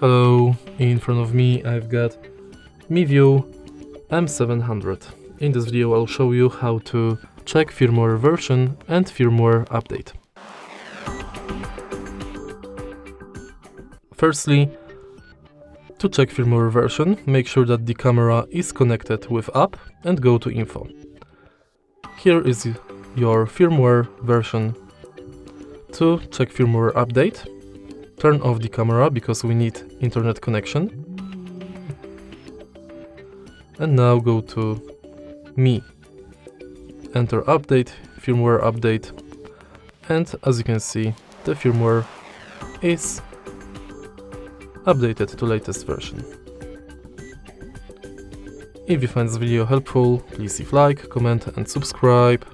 Hello, in front of me I've got MiVue M700. In this video I'll show you how to check firmware version and firmware update. Firstly, to check firmware version, make sure that the camera is connected with app and go to Info. Here is your firmware version. To check firmware update, turn off the camera because we need internet connection. And now go to Me. Enter update, firmware update, and as you can see, the firmware is updated to latest version. If you find this video helpful, please leave like, comment and subscribe.